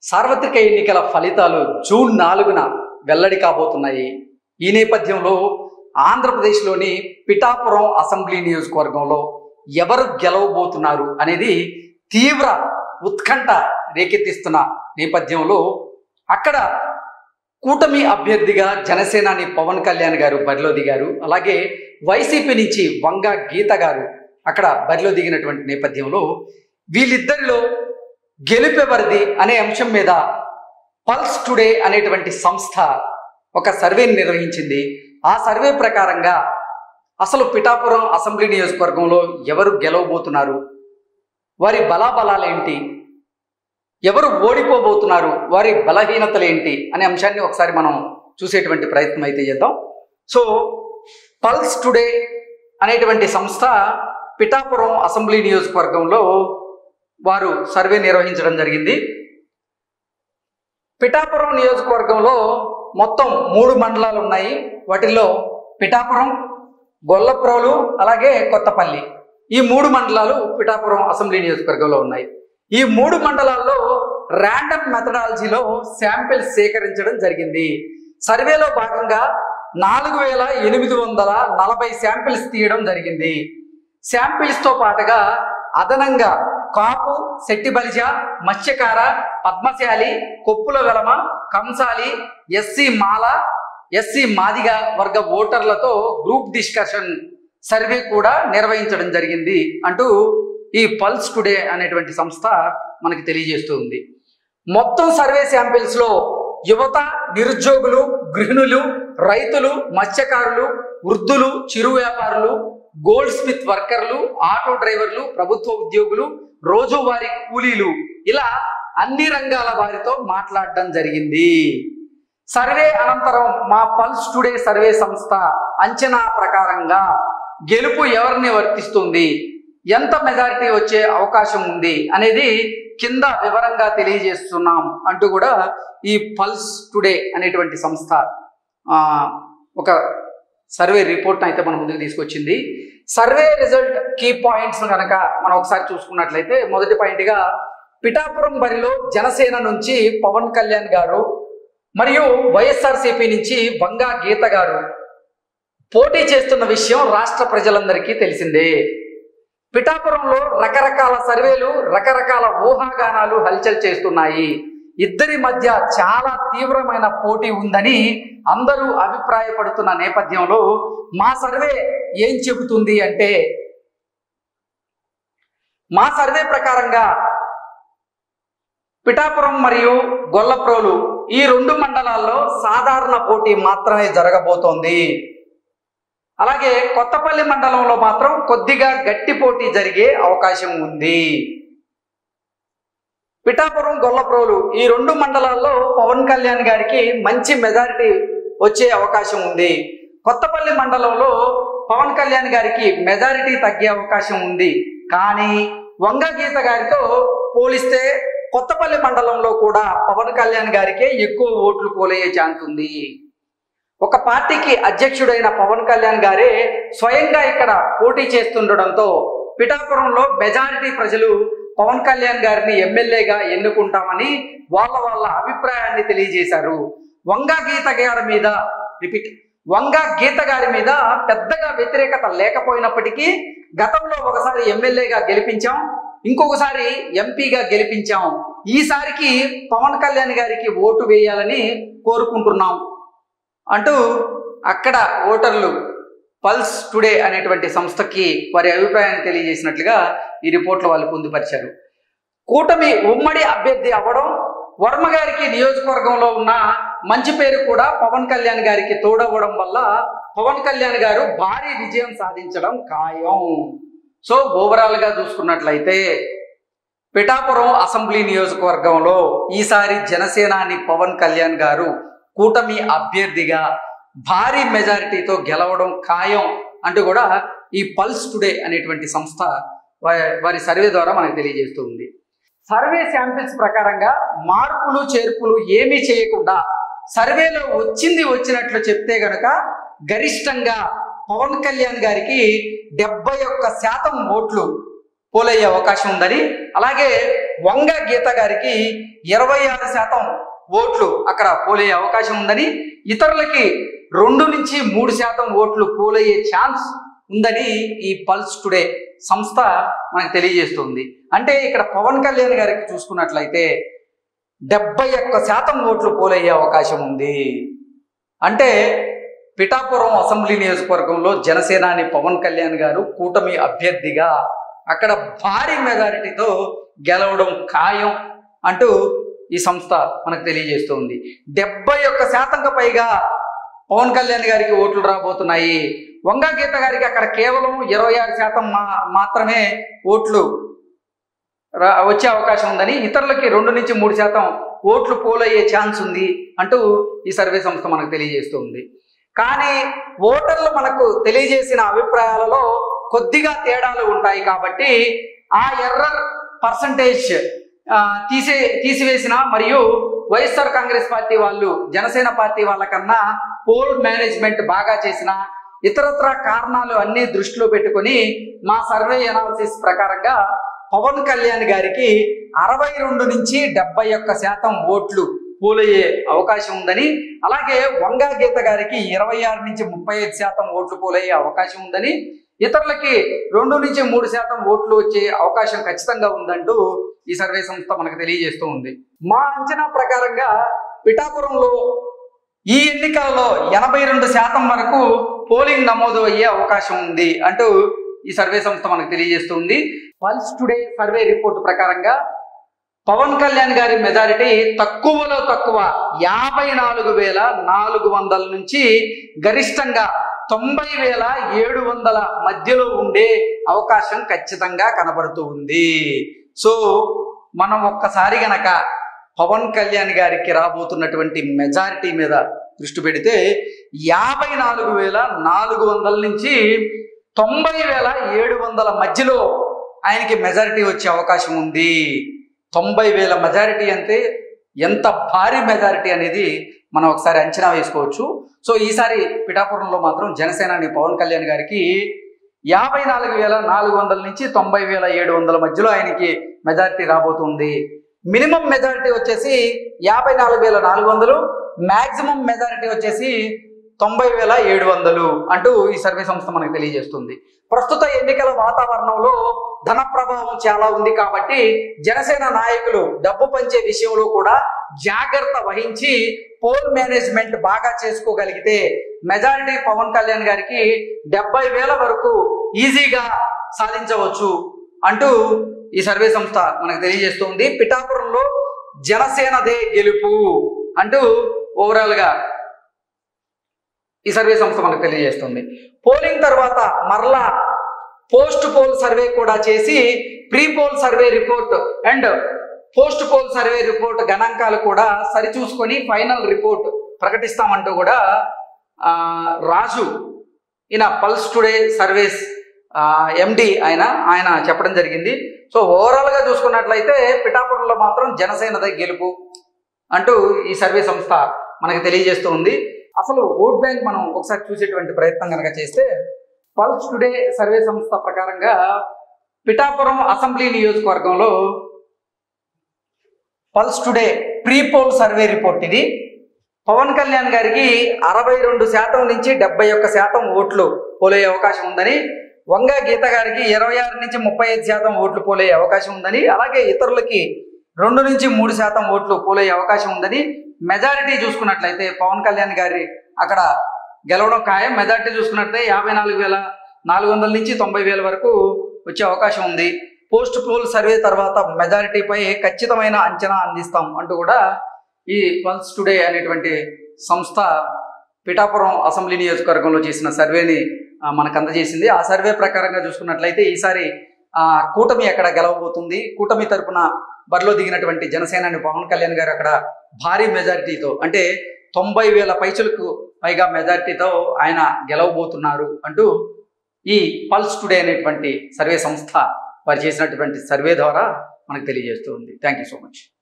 సార్వత్రిక ఎన్నికల ఫలితాలు జూన్ 4న వెల్లడి కాబోతున్నాయి. ఈ నేపథ్యంలో ఆంధ్రప్రదేశ్లోని పిఠాపురం అసెంబ్లీ నియోజకవర్గంలో ఎవరు గెలవబోతున్నారు అనేది తీవ్ర ఉత్కంఠ రేకెత్తిస్తున్న నేపథ్యంలో అక్కడ కూటమి అభ్యర్థిగా జనసేనాని పవన్ కళ్యాణ్ గారు బరిలో దిగారు. అలాగే వైసీపీ నుంచి వంగ గీత గారు అక్కడ బరిలో దిగినటువంటి నేపథ్యంలో వీళ్ళిద్దరిలో గెలుపెవరిది అనే అంశం మీద పల్స్ టుడే అనేటువంటి సంస్థ ఒక సర్వేని నిర్వహించింది. ఆ సర్వే ప్రకారంగా అసలు పిఠాపురం అసెంబ్లీ నియోజకవర్గంలో ఎవరు గెలవబోతున్నారు, వారి బలాబలాలేంటి, ఎవరు ఓడిపోబోతున్నారు, వారి బలహీనతలు ఏంటి అనే అంశాన్ని ఒకసారి మనం చూసేటువంటి ప్రయత్నం అయితే చేద్దాం. సో పల్స్ టుడే అనేటువంటి సంస్థ పిఠాపురం అసెంబ్లీ నియోజకవర్గంలో వారు సర్వే నిర్వహించడం జరిగింది. పిఠాపురం నియోజకవర్గంలో మొత్తం 3 మండలాలు ఉన్నాయి. వాటిల్లో పిఠాపురం, గొల్లప్రోలు, అలాగే కొత్తపల్లి, ఈ 3 మండలాలు పిఠాపురం అసెంబ్లీ నియోజకవర్గంలో ఉన్నాయి. ఈ 3 మండలాల్లో ర్యాండమ్ మెథడాలజీలో శాంపిల్స్ సేకరించడం జరిగింది. సర్వేలో భాగంగా 4840 శాంపిల్స్ తీయడం జరిగింది. శాంపిల్స్తో పాటుగా అదనంగా కాపు, శెట్టిబలిజ, మత్స్యకార, పద్మశాలి, కొప్పుల వెలమ, కంసాలి, ఎస్సీ మాల, ఎస్సీ మాదిగ వర్గ ఓటర్లతో గ్రూప్ డిస్కషన్ సర్వే కూడా నిర్వహించడం జరిగింది అంటూ ఈ పల్స్ టుడే అనేటువంటి సంస్థ మనకి తెలియజేస్తూ ఉంది. మొత్తం సర్వే శాంపిల్స్లో యువత, నిరుద్యోగులు, గృహిణులు, రైతులు, మత్స్యకారులు, వృద్ధులు, చిరు వ్యాపారులు, గోల్డ్ స్మిత్ వర్కర్లు, ఆటో డ్రైవర్లు, ప్రభుత్వ ఉద్యోగులు, రోజువారీ కూలీలు, ఇలా అన్ని రంగాల వారితో మాట్లాడడం జరిగింది. సర్వే అనంతరం మా పల్స్ టుడే సర్వే సంస్థ అంచనా ప్రకారంగా గెలుపు ఎవరిని వర్తిస్తుంది, ఎంత మెజారిటీ వచ్చే అవకాశం ఉంది అనేది కింద వివరంగా తెలియజేస్తున్నాం అంటూ కూడా ఈ పల్స్ టుడే అనేటువంటి సంస్థ ఒక సర్వే రిపోర్ట్ అయితే మన ముందుకు తీసుకొచ్చింది. సర్వే రిజల్ట్ కీ పాయింట్స్ కనుక మనం ఒకసారి చూసుకున్నట్లయితే, మొదటి పాయింట్గా పిఠాపురం బరిలో జనసేన నుంచి పవన్ కళ్యాణ్ గారు మరియు వైఎస్ఆర్సీపీ నుంచి వంగ గీత గారు పోటీ చేస్తున్న విషయం రాష్ట్ర ప్రజలందరికీ తెలిసిందే. పిఠాపురంలో రకరకాల సర్వేలు, రకరకాల ఊహాగానాలు హల్చల్ చేస్తున్నాయి. ఇద్దరి మధ్య చాలా తీవ్రమైన పోటీ ఉందని అందరూ అభిప్రాయపడుతున్న నేపథ్యంలో మా సర్వే ఏం చెబుతుంది అంటే, మా సర్వే ప్రకారంగా పిఠాపురం మరియు గొల్లప్రోలు ఈ 2 మండలాల్లో సాధారణ పోటీ మాత్రమే జరగబోతోంది. అలాగే కొత్తపల్లి మండలంలో మాత్రం కొద్దిగా గట్టి పోటీ జరిగే అవకాశం ఉంది. పిఠాపురం, గొల్లప్రోలు ఈ 2 మండలాల్లో పవన్ కళ్యాణ్ గారికి మంచి మెజారిటీ వచ్చే అవకాశం ఉంది. కొత్తపల్లి మండలంలో పవన్ కళ్యాణ్ గారికి మెజారిటీ తగ్గే అవకాశం ఉంది. కానీ వంగ గీత గారితో పోలిస్తే కొత్తపల్లి మండలంలో కూడా పవన్ కళ్యాణ్ గారికే ఎక్కువ ఓట్లు పోలయ్యే ఛాన్స్ ఉంది. ఒక పార్టీకి అధ్యక్షుడైన పవన్ కళ్యాణ్ గారే స్వయంగా ఇక్కడ పోటీ చేస్తుండడంతో పిఠాపురంలో మెజారిటీ ప్రజలు పవన్ కళ్యాణ్ గారిని ఎమ్మెల్యేగా ఎన్నుకుంటామని వాళ్ళ అభిప్రాయాన్ని తెలియజేశారు. వంగ గీత గారి మీద పెద్దగా వ్యతిరేకత లేకపోయినప్పటికీ గతంలో ఒకసారి ఎమ్మెల్యేగా గెలిపించాం, ఇంకొకసారి ఎంపీగా గెలిపించాం, ఈసారికి పవన్ కళ్యాణ్ గారికి ఓటు వేయాలని కోరుకుంటున్నాం అంటూ అక్కడ ఓటర్లు పల్స్ టుడే అనేటువంటి సంస్థకి వారి అభిప్రాయాన్ని తెలియజేసినట్లుగా ఈ రిపోర్ట్లో వాళ్ళు పొందుపరిచారు. కూటమి ఉమ్మడి అభ్యర్థి అవ్వడం, వర్మ గారికి నియోజకవర్గంలో ఉన్న మంచి పేరు కూడా పవన్ కళ్యాణ్ గారికి తోడవ్వడం వల్ల పవన్ కళ్యాణ్ గారు భారీ విజయం సాధించడం ఖాయం. సో ఓవరాల్గా చూసుకున్నట్లయితే పిఠాపురం అసెంబ్లీ నియోజకవర్గంలో ఈసారి జనసేనాని పవన్ కళ్యాణ్ గారు కూటమి అభ్యర్థిగా భారీ మెజారిటీతో గెలవడం ఖాయం అంటూ కూడా ఈ పల్స్ టుడే అనేటువంటి సంస్థ వారి సర్వే ద్వారా మనకు తెలియజేస్తూ ఉంది. సర్వే శాంపిల్స్ ప్రకారంగా మార్పులు చేర్పులు ఏమీ చేయకుండా సర్వేలో వచ్చినట్లు చెప్తే గనక గరిష్టంగా పవన్ కళ్యాణ్ గారికి 71% ఓట్లు పోలయ్యే అవకాశం ఉందని, అలాగే వంగ గీత గారికి 26% ఓట్లు అక్కడ పోలయ్యే అవకాశం ఉందని, ఇతరులకి 2 నుంచి 3% ఓట్లు పోలయ్యే ఛాన్స్ ఉందని ఈ పల్స్ టుడే సంస్థ మనకు తెలియజేస్తుంది. అంటే ఇక్కడ పవన్ కళ్యాణ్ గారికి చూసుకున్నట్లయితే 71% ఓట్లు పోలయ్యే అవకాశం ఉంది. అంటే పిఠాపురం అసెంబ్లీ నియోజకవర్గంలో జనసేనాని పవన్ కళ్యాణ్ గారు కూటమి అభ్యర్థిగా అక్కడ భారీ మెజారిటీతో గెలవడం ఖాయం అంటూ ఈ సంస్థ మనకు తెలియజేస్తుంది. 71%కు పైగా పవన్ కళ్యాణ్ గారికి ఓట్లు రాబోతున్నాయి. వంగ గీత గారికి అక్కడ కేవలం 26% మాత్రమే ఓట్లు వచ్చే అవకాశం ఉందని, ఇతరులకి 2 నుంచి 3% ఓట్లు పోలయ్యే ఛాన్స్ ఉంది అంటూ ఈ సర్వే సంస్థ మనకు తెలియజేస్తుంది. కానీ ఓటర్లు మనకు తెలియజేసిన అభిప్రాయాలలో కొద్దిగా తేడాలు ఉంటాయి కాబట్టి ఆ ఎర్రర్ పర్సంటేజ్ తీసివేసిన మరియు వైఎస్ఆర్ కాంగ్రెస్ పార్టీ వాళ్ళు జనసేన పార్టీ వాళ్ళకన్నా పోల్ మేనేజ్మెంట్ బాగా చేసిన ఇతరత్ర కారణాలు అన్ని దృష్టిలో పెట్టుకొని మా సర్వే ఎనాలిసిస్ ప్రకారంగా పవన్ కళ్యాణ్ గారికి 62 నుంచి 71% ఓట్లు పోలయ్యే అవకాశం ఉందని, అలాగే వంగ గీత గారికి 26 నుంచి 35% ఓట్లు పోలయ్యే అవకాశం ఉందని, ఇతరులకి 2 నుంచి 3% ఓట్లు వచ్చే అవకాశం ఖచ్చితంగా ఉందంటూ ఈ సర్వే సంస్థ మనకు తెలియజేస్తూ ఉంది. మా అంచనా ప్రకారంగా పిఠాపురంలో ఈ ఎన్నికలలో 82% వరకు పోలింగ్ నమోదు అయ్యే అవకాశం ఉంది అంటూ ఈ సర్వే సంస్థ మనకు తెలియజేస్తుంది. పల్స్ టుడే సర్వే రిపోర్ట్ ప్రకారంగా పవన్ కళ్యాణ్ గారి మెజారిటీ తక్కువలో తక్కువ 54,400 నుంచి గరిష్టంగా 90,700 మధ్యలో ఉండే అవకాశం ఖచ్చితంగా కనబడుతూ ఉంది. సో మనం ఒక్కసారి గనక పవన్ కళ్యాణ్ గారికి రాబోతున్నటువంటి మెజారిటీ మీద దృష్టి పెడితే 54,400 నుంచి 90,700 మధ్యలో ఆయనకి మెజారిటీ వచ్చే అవకాశం ఉంది. 90,000 మెజారిటీ అంటే ఎంత భారీ మెజారిటీ అనేది మనం ఒకసారి అంచనా వేసుకోవచ్చు. సో ఈసారి పిఠాపురంలో మాత్రం జనసేనాని పవన్ కళ్యాణ్ గారికి 54,400 నుంచి 90,700 మధ్యలో ఆయనకి మెజారిటీ రాబోతుంది. మినిమం మెజారిటీ వచ్చేసి 54,400, మ్యాక్సిమం మెజారిటీ వచ్చేసి 90,700 అంటూ ఈ సర్వే సంస్థ మనకు తెలియజేస్తుంది. ప్రస్తుత ఎన్నికల వాతావరణంలో ధన ప్రభావం చాలా ఉంది కాబట్టి జనసేన నాయకులు డబ్బు పంచే విషయంలో కూడా జాగ్రత్త వహించి పోల్ మేనేజ్మెంట్ బాగా చేసుకోగలిగితే మెజారిటీ పవన్ కళ్యాణ్ గారికి 70,000 వరకు ఈజీగా సాధించవచ్చు అంటూ ఈ సర్వే సంస్థ మనకు తెలియజేస్తుంది. పిఠాపురంలో జనసేనదే గెలుపు అంటూ ఓవరాల్ గా ఈ సర్వే సంస్థ మనకు తెలియజేస్తుంది. పోలింగ్ తర్వాత మరలా పోస్ట్ పోల్ సర్వే కూడా చేసి pre poll survey report and post poll survey report గణాంకాలు కూడా సరిచూసుకొని ఫైనల్ రిపోర్ట్ ప్రకటిస్తామంటూ కూడా రాజు ఈయన పల్స్ టుడే సర్వేస్ ఎండి ఆయన చెప్పడం జరిగింది. సో ఓవరాల్ గా చూసుకున్నట్లయితే పిఠాపురంలో మాత్రం జనసేనదే గెలుపు అంటూ ఈ సర్వే సంస్థ మనకు తెలియజేస్తూ ఉంది. అసలు ఓట్ బ్యాంక్ మనం ఒకసారి చూసేటువంటి ప్రయత్నం కనుక చేస్తే పల్స్ టుడే సర్వే సంస్థ ప్రకారంగా పిఠాపురం అసెంబ్లీ నియోజకవర్గంలో pulse today pre poll survey report ఇది. పవన్ కళ్యాణ్ గారికి 62% నుంచి 71% ఓట్లు పోలే అవకాశం ఉందని, వంగ గీత గారికి 26 నుంచి 35% ఓట్లు పోలే అవకాశం ఉందని, అలాగే ఇతరులకి 2 నుంచి 3% ఓట్లు పోలే అవకాశం ఉందని, మెజారిటీ చూసుకున్నట్లయితే పవన్ కళ్యాణ్ గారి అక్కడ గెలవడం ఖాయం. మెజారిటీ చూసుకున్నట్లయితే 54,400 నుంచి 90,000 వరకు వచ్చే అవకాశం ఉంది. పోస్ట్ పోల్ సర్వే తర్వాత మెజారిటీపై ఖచ్చితమైన అంచనా అందిస్తాం అంటూ కూడా ఈ పల్స్ టుడే అనేటువంటి సంస్థ పిఠాపురం అసెంబ్లీ నియోజకవర్గంలో చేసిన సర్వేని మనకు అందజేసింది. ఆ సర్వే ప్రకారంగా చూసుకున్నట్లయితే ఈసారి కూటమి అక్కడ గెలవబోతుంది. కూటమి తరపున బరిలో దిగినటువంటి జనసేనాని పవన్ కళ్యాణ్ గారు అక్కడ భారీ మెజారిటీతో అంటే 90,000 పైచులకు పైగా మెజారిటీతో ఆయన గెలవబోతున్నారు అంటూ ఈ పల్స్ టుడే అనేటువంటి సర్వే సంస్థ వారు చేసినటువంటి సర్వే ద్వారా మనకు తెలియజేస్తుంది. Thank you so much.